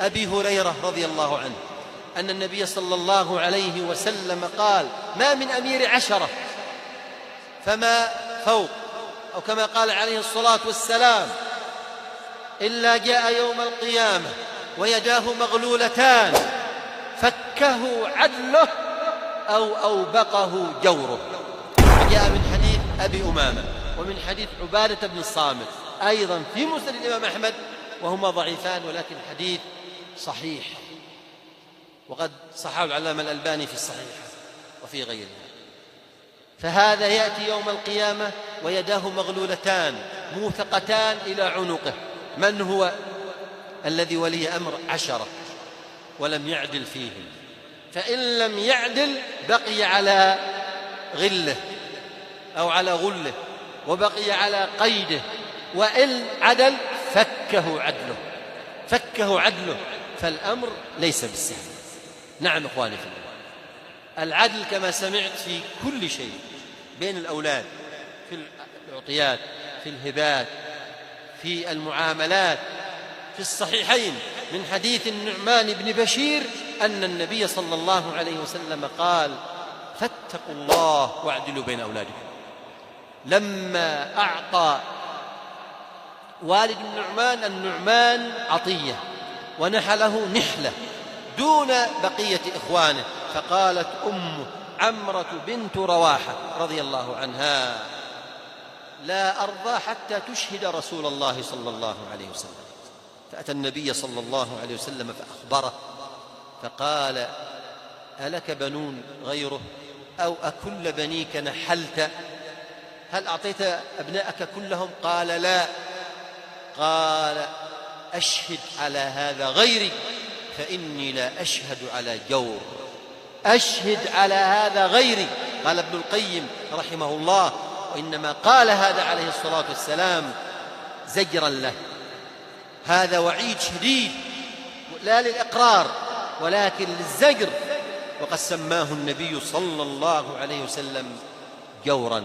أبي هريرة رضي الله عنه أن النبي صلى الله عليه وسلم قال: ما من أمير 10 فما فوق، أو كما قال عليه الصلاة والسلام: إلا جاء يوم القيامة ويداه مغلولتان فكه عدله أو أوبقه جوره. جاء من حديث أبي أمامة ومن حديث عبادة بن الصامت أيضا في مسند الإمام أحمد، وهما ضعيفان ولكن الحديث صحيح، وقد صححه العلامة الألباني في الصحيح وفي غيره. فهذا يأتي يوم القيامة ويداه مغلولتان موثقتان إلى عنقه. من هو الذي ولي أمر 10 ولم يعدل فيهم؟ فإن لم يعدل بقي على غله أو على غله، وبقي على قيده، وإن عدل فكه عدله. فالأمر ليس بالسهل. نعم إخواني في الله، العدل كما سمعت في كل شيء، بين الأولاد، في العطيات، في الهبات، في المعاملات. في الصحيحين من حديث النعمان بن بشير أن النبي صلى الله عليه وسلم قال: فاتقوا الله واعدلوا بين أولادكم. لما أعطى والد النعمان عطية ونحله نحلة دون بقية إخوانه، فقالت أمه عمرة بنت رواحة رضي الله عنها: لا أرضى حتى تشهد رسول الله صلى الله عليه وسلم. فأتى النبي صلى الله عليه وسلم فأخبره، فقال: ألك بنون غيره أو أكل بنيك نحلت؟ هل أعطيت أبناءك كلهم؟ قال: لا. قال: أشهد على هذا غيري فإني لا أشهد على جور. أشهد على هذا غيري. قال ابن القيم رحمه الله: وإنما قال هذا عليه الصلاة والسلام زجرا له، هذا وعيد شديد لا للإقرار ولكن للزجر، وقد سماه النبي صلى الله عليه وسلم جورا.